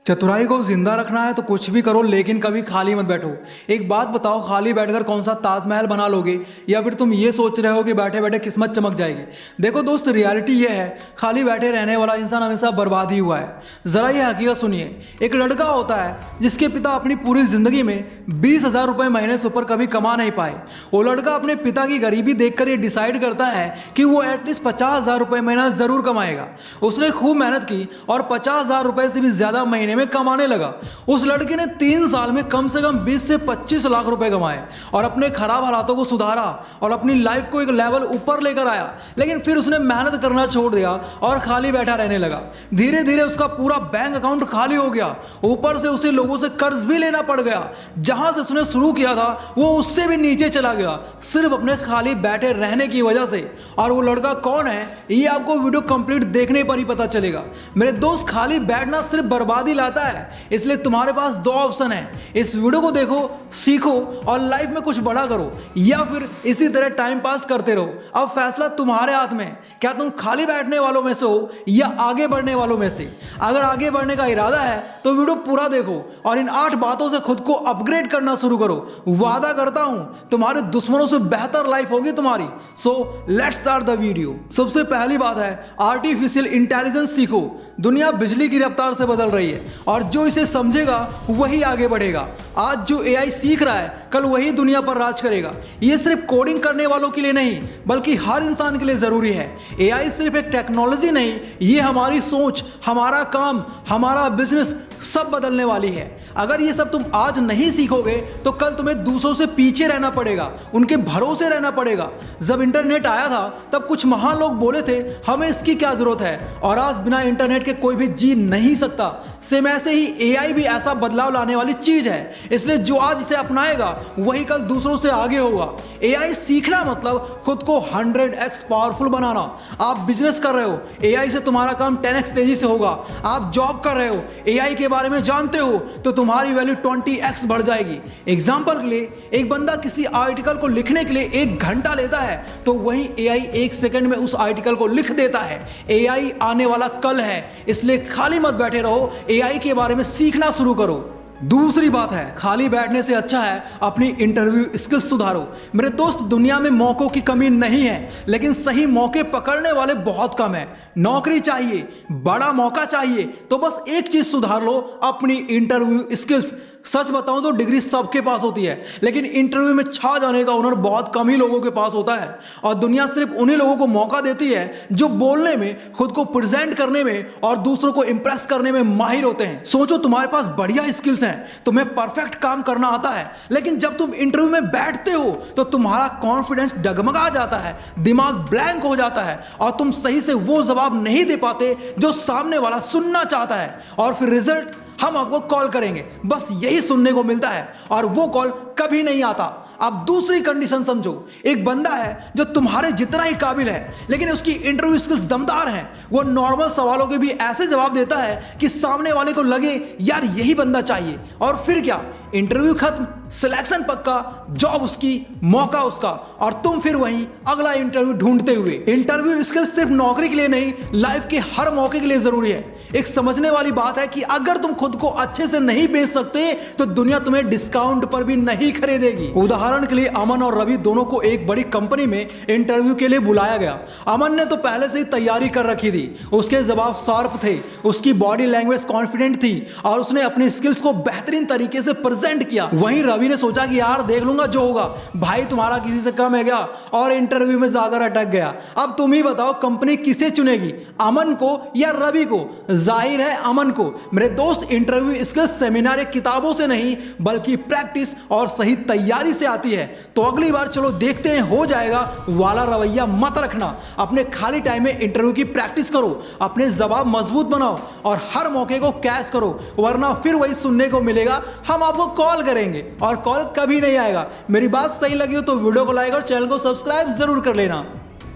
चतुराई को जिंदा रखना है तो कुछ भी करो, लेकिन कभी खाली मत बैठो। एक बात बताओ, खाली बैठकर कौन सा ताजमहल बना लोगे, या फिर तुम ये सोच रहे हो कि बैठे बैठे किस्मत चमक जाएगी। देखो दोस्त, रियलिटी ये है, खाली बैठे रहने वाला इंसान हमेशा बर्बाद ही हुआ है। जरा ये हकीकत सुनिए। एक लड़का होता है जिसके पिता अपनी पूरी जिंदगी में 20,000 रुपये महीने से ऊपर कभी कमा नहीं पाए। वो लड़का अपने पिता की गरीबी देखकर ये डिसाइड करता है कि वो एटलीस्ट 50,000 रुपये महीना जरूर कमाएगा। उसने खूब मेहनत की और 50,000 रुपये से भी ज्यादा महीने में कमाने लगा। उस लड़के ने 3 साल में कम से कम 20 से 25 लाख रुपए कमाए और अपने खराब हालातों को सुधारा और अपनी लाइफ को एक लेवल ऊपर लेकर आया। लेकिन फिर उसने मेहनत करना छोड़ दिया और खाली बैठा रहने लगा। धीरे धीरे उसका पूरा बैंक अकाउंट खाली हो गया, ऊपर से उसे लोगों से कर्ज भी लेना पड़ गया। जहां से उसने शुरू किया था वो उससे भी नीचे चला गया, सिर्फ अपने खाली बैठे रहने की वजह से। और वो लड़का कौन है ये आपको वीडियो कंप्लीट देखने पर ही पता चलेगा। मेरे दोस्त, खाली बैठना सिर्फ बर्बादी लाता है, इसलिए तुम्हारे पास 2 ऑप्शन है। इस वीडियो को देखो, सीखो और लाइफ में कुछ बड़ा करो, या फिर इसी तरह टाइम पास करते रहो। अब फैसला तुम्हारे हाथ में है, क्या तुम खाली बैठने वालों में से हो या आगे बढ़ने वालों में से। अगर आगे बढ़ने का इरादा है तो वीडियो पूरा देखो और इन 8 बातों से खुद को अपग्रेड करना शुरू करो। वादा करता हूं तुम्हारे दुश्मनों से बेहतर लाइफ होगी तुम्हारी। So let's start the video. सबसे पहली बात है, आर्टिफिशियल इंटेलिजेंस सीखो। दुनिया बिजली की रफ्तार से बदल रही है और जो इसे समझेगा वही आगे बढ़ेगा। आज जो एआई सीख रहा है, कल वही दुनिया पर राज करेगा। ये सिर्फ कोडिंग करने वालों के लिए नहीं, बल्कि हर इंसान के लिए जरूरी है। एआई सिर्फ एक टेक्नोलॉजी नहीं, ये हमारी सोच, हमारा काम, हमारा बिजनेस सब बदलने वाली है। अगर ये सब तुम आज नहीं सीखोगे तो कल तुम्हें दूसरों से पीछे रहना पड़ेगा, उनके भरोसे रहना पड़ेगा। जब इंटरनेट आया था तब कुछ महान लोग बोले थे हमें इसकी क्या जरूरत है, और आज बिना इंटरनेट के कोई भी जी नहीं सकता। सेम ऐसे ही एआई भी ऐसा बदलाव लाने वाली चीज है, इसलिए जो आज इसे अपनाएगा वही कल दूसरों से आगे होगा। एआई सीखना मतलब खुद को 100x पावरफुल बनाना। आप बिजनेस कर रहे हो, एआई से तुम्हारा काम 10x तेजी से होगा। आप जॉब कर रहे हो, एआई के बारे में जानते हो तो तुम्हारी वैल्यू 20x बढ़ जाएगी। एग्जांपल के लिए, एक बंदा किसी आर्टिकल को लिखने के लिए 1 घंटा लेता है तो वही एआई 1 सेकंड में उस आर्टिकल को लिख देता है। एआई आने वाला कल है, इसलिए खाली मत बैठे रहो, एआई के बारे में सीखना शुरू करो। दूसरी बात है, खाली बैठने से अच्छा है अपनी इंटरव्यू स्किल्स सुधारो। मेरे दोस्त, दुनिया में मौकों की कमी नहीं है, लेकिन सही मौके पकड़ने वाले बहुत कम है। नौकरी चाहिए, बड़ा मौका चाहिए तो बस एक चीज सुधार लो, अपनी इंटरव्यू स्किल्स। सच बताऊं तो डिग्री सबके पास होती है, लेकिन इंटरव्यू में छा जाने का हुनर बहुत कम ही लोगों के पास होता है। और दुनिया सिर्फ उन्हीं लोगों को मौका देती है जो बोलने में, खुद को प्रेजेंट करने में और दूसरों को इंप्रेस करने में माहिर होते हैं। सोचो, तुम्हारे पास बढ़िया स्किल्स हैं, तुम्हें परफेक्ट काम करना आता है, लेकिन जब तुम इंटरव्यू में बैठते हो तो तुम्हारा कॉन्फिडेंस डगमगा जाता है, दिमाग ब्लैंक हो जाता है और तुम सही से वो जवाब नहीं दे पाते जो सामने वाला सुनना चाहता है। और फिर रिजल्ट, हम आपको कॉल करेंगे, बस यही सुनने को मिलता है और वो कॉल कभी नहीं आता। अब दूसरी कंडीशन समझो, एक बंदा है जो तुम्हारे जितना ही काबिल है, लेकिन उसकी इंटरव्यू स्किल्स दमदार हैं। वो नॉर्मल सवालों के भी ऐसे जवाब देता है कि सामने वाले को लगे यार यही बंदा चाहिए। और फिर क्या, इंटरव्यू खत्म, सिलेक्शन पक्का, जॉब उसकी, मौका उसका, और तुम फिर वहीं अगला इंटरव्यू ढूंढते हुए। इंटरव्यू स्किल्स सिर्फ नौकरी के लिए नहीं, लाइफ के हर मौके के लिए जरूरी है। एक समझने वाली बात है कि अगर तुम खुद को अच्छे से नहीं बेच सकते तो दुनिया तुम्हें डिस्काउंट पर भी नहीं खरीदेगी। उदाहरण के लिए, अमन और रवि दोनों को एक बड़ी कंपनी में इंटरव्यू के लिए बुलाया गया। अमन ने तो पहले से ही तैयारी कर रखी थी, उसके जवाब शार्प थे, उसकी बॉडी लैंग्वेज कॉन्फिडेंट थी और उसने अपनी स्किल्स को बेहतरीन तरीके से प्रेजेंट किया। वहीं रवि ने सोचा कि यार देख लूंगा जो होगा। भाई, तुम्हारा किसी से कम है क्या, और इंटरव्यू में जाकर अटक गया। अब तुम ही बताओ कंपनी किसे चुनेगी, अमन को या रवि को? जाहिर है अमन को। मेरे दोस्त, इंटरव्यू स्किल्स सेमिनार किताबों से नहीं बल्कि प्रैक्टिस और सही तैयारी से आती है। तो अगली बार चलो देखते हैं हो जाएगा वाला रवैया मत रखना। अपने खाली टाइम में इंटरव्यू की प्रैक्टिस करो, अपने जवाब मजबूत बनाओ और हर मौके को कैच करो, वरना फिर वही सुनने को मिलेगा हम आपको कॉल करेंगे और कॉल कभी नहीं आएगा। मेरी बात सही लगी हो तो वीडियो को लाइक और चैनल को सब्सक्राइब जरूर कर लेना।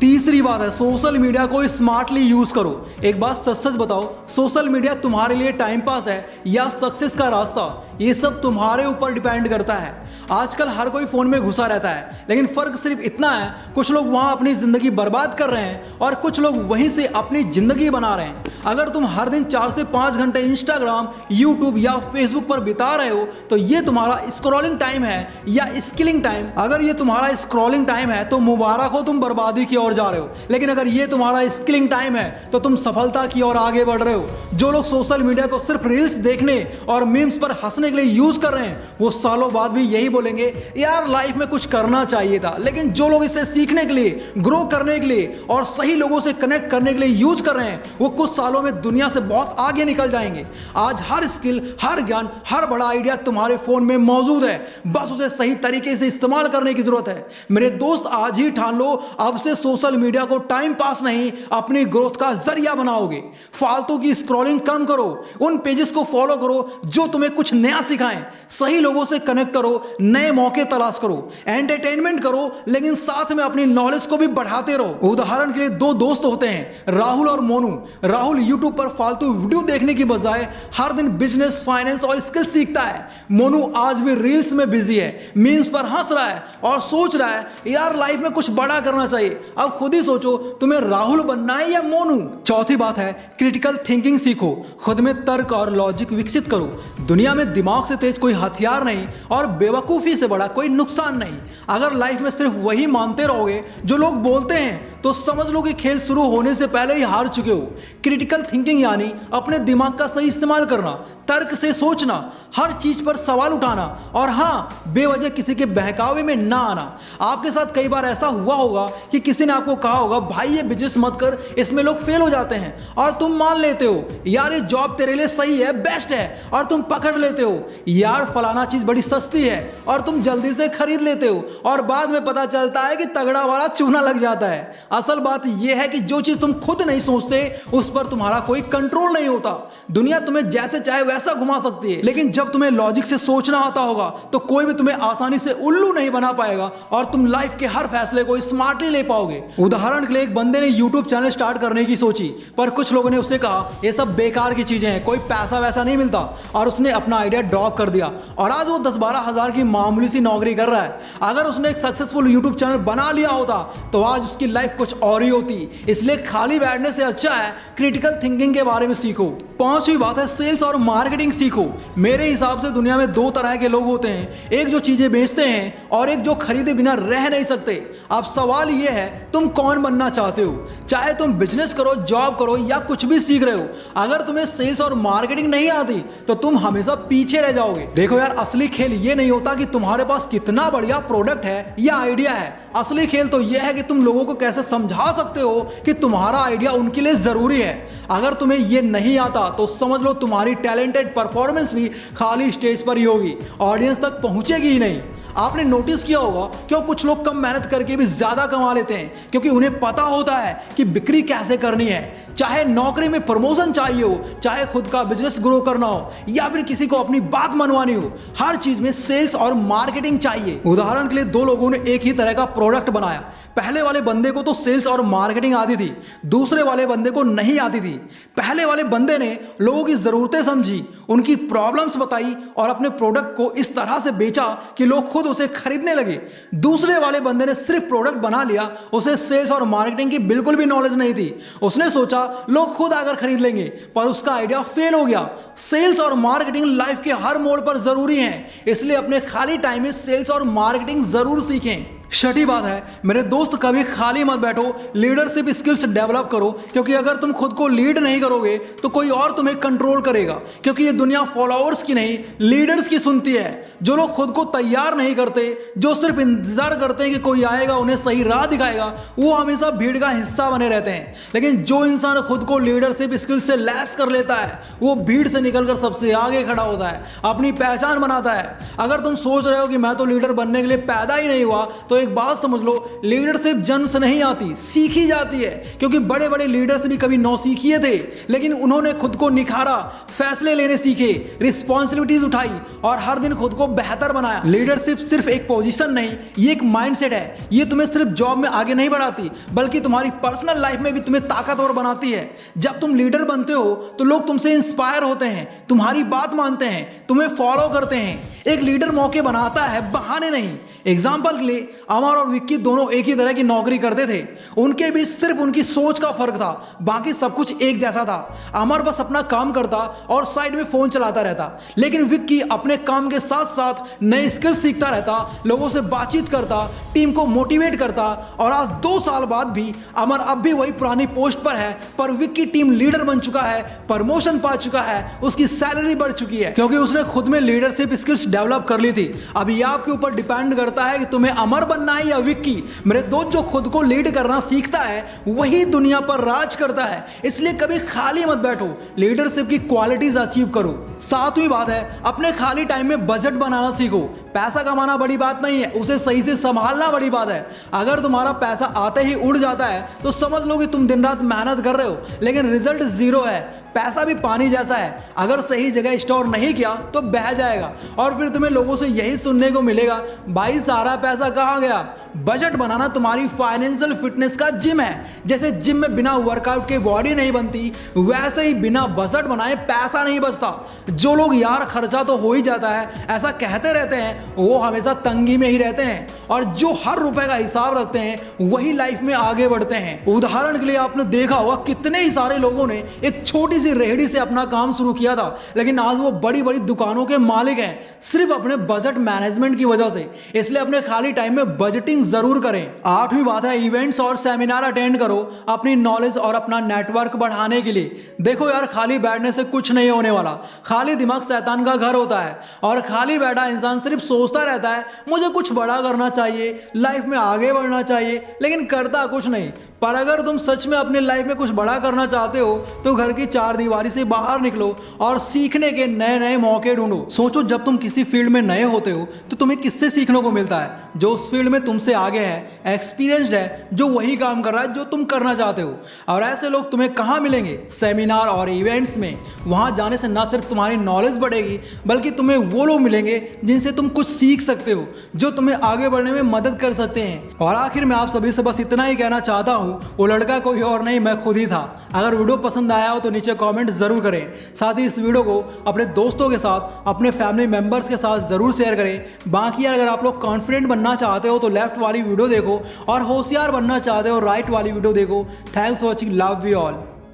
तीसरी बात है, सोशल मीडिया को स्मार्टली यूज करो। एक बात सच सच बताओ, सोशल मीडिया तुम्हारे लिए टाइम पास है या सक्सेस का रास्ता, ये सब तुम्हारे ऊपर डिपेंड करता है। आजकल हर कोई फोन में घुसा रहता है, लेकिन फर्क सिर्फ इतना है, कुछ लोग वहां अपनी जिंदगी बर्बाद कर रहे हैं और कुछ लोग वहीं से अपनी जिंदगी बना रहे हैं। अगर तुम हर दिन 4 से 5 घंटे इंस्टाग्राम, यूट्यूब या फेसबुक पर बिता रहे हो तो ये तुम्हारा स्क्रॉलिंग टाइम है या स्किलिंग टाइम। अगर ये तुम्हारा स्क्रॉलिंग टाइम है तो मुबारक हो, तुम बर्बादी की ओर जा रहे हो। लेकिन अगर ये तुम्हारा स्किलिंग टाइम है तो तुम सफलता की ओर आगे बढ़ रहे हो। जो लोग सोशल मीडिया को सिर्फ रील्स देखने और मीम्स पर हंसने के लिए यूज कर रहे हैं वो सालों बाद भी यही बोलेंगे यार लाइफ में कुछ करना चाहिए था। लेकिन जो लोग इसे सीखने के लिए, ग्रो करने के लिए और सही लोगों से कनेक्ट करने के लिए यूज कर रहे हैं वो कुछ सालों में दुनिया से बहुत आगे निकल जाएंगे। आज हर स्किल, हर ज्ञान, हर बड़ा आइडिया तुम्हारे फोन में मौजूद है, बस उसे सही तरीके से इस्तेमाल करने की जरूरत है। मेरे दोस्त आज ही ठान लो, अब से सोशल मीडिया को टाइम पास नहीं अपनी ग्रोथ का जरिया बनाओगे। फालतू की स्क्रॉलिंग कम करो, उन पेजेस को फॉलो करो जो तुम्हें कुछ नया सिखाएं, सही लोगों से कनेक्ट करो, नए मौके तलाश करो, एंटरटेनमेंट करो, लेकिन साथ में अपनी नॉलेज को भी बढ़ाते रहो। उदाहरण के लिए 2 दोस्त होते हैं, राहुल और मोनू। राहुल यूट्यूब पर फालतू वीडियो देखने की बजाय हर दिन बिजनेस, फाइनेंस और स्किल सीखता है। मोनू आज भी रील्स में बिजी है, मीम्स पर हंस रहा है और सोच रहा है यार लाइफ में कुछ बड़ा करना चाहिए। अब खुद ही सोचो, तुम्हें राहुल बनना है या मोनू। चौथी बात है, क्रिटिकल थिंकिंग सीखो, खुद में तर्क और लॉजिक विकसित करो। दुनिया में दिमाग से तेज कोई हथियार नहीं और बेवकूफी से बड़ा कोई नुकसान नहीं। अगर लाइफ में सिर्फ वही मानते रहोगे जो लोग बोलते हैं तो समझ लो कि खेल शुरू होने से पहले ही हार चुके हो। क्रिटिकल थिंकिंग यानी अपने दिमाग का सही इस्तेमाल करना, तर्क से सोचना, हर चीज पर सवाल उठाना और हाँ, बेवजह किसी के बहकावे में ना आना। आपके साथ कई बार ऐसा हुआ होगा कि किसी ने आपको कहा होगा भाई ये बिजनेस मत कर, इसमें लोग फेल हो जाते हैं, और तुम मान लेते हो यार ये जॉब तेरे लिए सही है, बेस्ट है, और तुम पकड़ लेते हो यार फलाना चीज बड़ी सस्ती है और तुम जल्दी से खरीद लेते हो, और बाद में पता चलता है कि तगड़ा वाला चूना लग जाता है। असल बात यह है कि जो चीज तुम खुद नहीं सोचते उस पर तुम्हारा कोई कंट्रोल नहीं होता। दुनिया तुम्हें जैसे चाहे वैसा घुमा सकती है, लेकिन जब तुम्हें लॉजिक से सोचना आता होगा तो कोई भी तुम्हें आसानी से उल्लू नहीं बना पाएगा और तुम लाइफ के हर फैसले को स्मार्टली ले पाओगे। उदाहरण के लिए एक बंदे ने यूट्यूब चैनल स्टार्ट करने की सोची, पर कुछ लोगों ने उससे कहा ये सब बेकार की चीजें हैं, कोई पैसा वैसा नहीं मिलता, और उसने अपना आइडिया ड्रॉप कर दिया और आज वो 10-12 हजार की मामूली सी नौकरी कर रहा है। अगर उसने एक सक्सेसफुल यूट्यूब चैनल बना लिया होता तो आज उसकी लाइफ कुछ और ही होती। इसलिए खाली बैठने से अच्छा है क्रिटिकल थिंकिंग के बारे में सीखो। 5वीं बात है, सेल्स और मार्केटिंग सीखो। मेरे हिसाब से दुनिया में 2 तरह के लोग होते हैं, एक जो चीजें बेचते हैं और एक जो खरीदे बिना रह नहीं सकते। अब सवाल यह है तुम कौन बनना चाहते हो, चाहे तुम बिजनेस करो, जॉब करो या कुछ भी सीख रहे हो। अगर तुम्हें सेल्स और मार्केटिंग नहीं आती तो तुम हमेशा पीछे रह जाओगे। देखो यार, असली खेल ये नहीं होता कि तुम्हारे पास कितना बढ़िया प्रोडक्ट है या आइडिया है, असली खेल तो यह है कि तुम लोगों को कैसे समझा सकते हो कि तुम्हारा आइडिया उनके लिए जरूरी है। अगर तुम्हें यह नहीं आता तो समझ लो तुम्हारी टैलेंटेड परफॉर्मेंस भी खाली स्टेज पर ही होगी, ऑडियंस तक पहुंचेगी ही नहीं। आपने नोटिस किया होगा क्यों कुछ लोग कम मेहनत करके भी ज्यादा कमा लेते हैं, क्योंकि उन्हें पता होता है कि बिक्री कैसे करनी है। चाहे नौकरी में प्रमोशन चाहिए हो, चाहे खुद का बिजनेस ग्रो करना हो या फिर किसी को अपनी बात मनवानी हो, हर चीज में सेल्स और मार्केटिंग चाहिए। उदाहरण के लिए 2 लोगों ने एक ही तरह का प्रोडक्ट बनाया। पहले वाले बंदे को तो सेल्स और मार्केटिंग आती थी, दूसरे वाले बंदे को नहीं आती थी। पहले वाले बंदे ने लोगों की जरूरतें समझी, उनकी प्रॉब्लम्स बताई और अपने प्रोडक्ट को इस तरह से बेचा कि लोग खुद उसे खरीदने लगे। दूसरे वाले बंदे ने सिर्फ प्रोडक्ट बना लिया, उसे सेल्स और मार्केटिंग की बिल्कुल भी नॉलेज नहीं थी। उसने सोचा लोग खुद आकर खरीद लेंगे, पर उसका आइडिया फेल हो गया। सेल्स और मार्केटिंग लाइफ के हर मोड़ पर जरूरी है, इसलिए अपने खाली टाइम में सेल्स और मार्केटिंग जरूर सीखें। 6ठी बात है, मेरे दोस्त कभी खाली मत बैठो, लीडरशिप स्किल्स डेवलप करो, क्योंकि अगर तुम खुद को लीड नहीं करोगे तो कोई और तुम्हें कंट्रोल करेगा। क्योंकि ये दुनिया फॉलोअर्स की नहीं, लीडर्स की सुनती है। जो लोग खुद को तैयार नहीं करते, जो सिर्फ इंतजार करते हैं कि कोई आएगा उन्हें सही राह दिखाएगा, वो हमेशा भीड़ का हिस्सा बने रहते हैं। लेकिन जो इंसान खुद को लीडरशिप स्किल्स से लैस कर लेता है वो भीड़ से निकलकर सबसे आगे खड़ा होता है, अपनी पहचान बनाता है। अगर तुम सोच रहे हो कि मैं तो लीडर बनने के लिए पैदा ही नहीं हुआ, तो एक बात समझ लो, लीडरशिप जन्म से नहीं आती, सीखी जाती है। क्योंकि बड़े बड़े लीडर्स भी कभी नौसीखिए थे, लेकिन उन्होंने खुद को निखारा, फैसले लेने सीखे, रिस्पॉन्सिबिलिटीज उठाई और हर दिन खुद को बेहतर बनाया। लीडरशिप सिर्फ एक पोजीशन नहीं, ये एक माइंडसेट है। ये तुम्हें सिर्फ जॉब में आगे नहीं बढ़ाती, बल्कि तुम्हारी पर्सनल लाइफ में भी तुम्हें ताकतवर बनाती है। जब तुम लीडर बनते हो तो लोग तुमसे इंस्पायर होते हैं, तुम्हारी बात मानते हैं, तुम्हें फॉलो करते हैं। एक लीडर मौके बनाता है, बहाने नहीं। एग्जाम्पल के लिए अमर और विक्की दोनों एक ही तरह की नौकरी करते थे। उनके बीच सिर्फ उनकी सोच का फर्क था, बाकी सब कुछ एक जैसा था। अमर बस अपना काम करता और साइड में फोन चलाता रहता, लेकिन विक्की अपने काम के साथ साथ नए स्किल्स सीखता रहता, लोगों से बातचीत करता, टीम को मोटिवेट करता। और आज 2 साल बाद भी अमर अब भी वही पुरानी पोस्ट पर है, पर विक्की टीम लीडर बन चुका है, प्रमोशन पा चुका है, उसकी सैलरी बढ़ चुकी है, क्योंकि उसने खुद में लीडरशिप स्किल्स डेवलप कर ली थी। अब ये आपके ऊपर डिपेंड करता है कि तुम्हें अमर बनना है या विक्की। मेरे दोस्त, जो खुद को लीड करना सीखता है वही दुनिया पर राज करता है। इसलिए कभी खाली मत बैठो, लीडरशिप की क्वालिटीज अचीव करो। 7वीं बात है, अपने खाली टाइम में बजट बनाना सीखो। पैसा कमाना बड़ी बात नहीं है, उसे सही से संभालना बड़ी बात है। अगर तुम्हारा पैसा आते ही उड़ जाता है तो समझ लो कि तुम दिन रात मेहनत कर रहे हो, लेकिन रिजल्ट जीरो है। पैसा भी पानी जैसा है, अगर सही जगह स्टोर नहीं किया तो बह जाएगा और फिर तुम्हें लोगों से यही सुनने को मिलेगा, भाई सारा पैसा कहाँ गया। बजट बनाना तुम्हारी फाइनेंशियल फिटनेस का जिम है। जैसे जिम में बिना वर्कआउट के बॉडी नहीं बनती, वैसे ही बिना बजट बनाए पैसा नहीं बचता। जो लोग यार खर्चा तो हो ही जाता है ऐसा कहते रहते हैं, वो हमेशा तंगी में ही रहते हैं, और जो हर रुपए का हिसाब रखते हैं वही लाइफ में आगे बढ़ते हैं। उदाहरण के लिए आपने देखा होगा कितने ही सारे लोगों ने एक छोटी सी रेहड़ी से अपना काम शुरू किया था, लेकिन आज वो बड़ी बड़ी दुकानों के मालिक हैं, सिर्फ अपने बजट मैनेजमेंट की वजह से। इसलिए अपने खाली टाइम में बजटिंग जरूर करें। 8वीं बात है, इवेंट्स और सेमिनार अटेंड करो अपनी नॉलेज और अपना नेटवर्क बढ़ाने के लिए। देखो यार, खाली बैठने से कुछ नहीं होने वाला। खाली दिमाग शैतान का घर होता है, और खाली बैठा इंसान सिर्फ सोचता रहता है मुझे कुछ बड़ा करना चाहिए, लाइफ में आगे बढ़ना चाहिए, लेकिन करता कुछ नहीं। पर अगर तुम सच में अपने लाइफ में कुछ बड़ा करना चाहते हो तो घर की 4 दीवारी से बाहर निकलो और सीखने के नए नए मौके ढूंढो। सोचो, जब तुम किसी फील्ड में नए होते हो तो तुम्हें किससे सीखने को मिलता है? जो उस फील्ड में तुमसे आगे है, एक्सपीरियंस्ड है, जो वही काम कर रहा है जो तुम करना चाहते हो। और ऐसे लोग तुम्हें कहाँ मिलेंगे? सेमिनार और इवेंट्स में। वहां जाने से ना सिर्फ तुम्हारी नॉलेज बढ़ेगी, बल्कि तुम्हें वो लोग मिलेंगे जिनसे तुम कुछ सीख सकते हो, जो तुम्हें आगे बढ़ने में मदद कर सकते हैं। और आखिर में आप सभी से बस इतना ही कहना चाहता हूँ, वो लड़का कोई और नहीं, मैं खुद ही था। अगर वीडियो पसंद आया हो तो नीचे कमेंट जरूर करें। साथ ही इस वीडियो को अपने दोस्तों के साथ, अपने फैमिली मेंबर्स के साथ जरूर शेयर करें। बाकी अगर आप लोग कॉन्फिडेंट बनना चाहते हो तो लेफ्ट वाली वीडियो देखो, और होशियार बनना चाहते हो राइट वाली वीडियो देखो। Thanks for watching, love you all.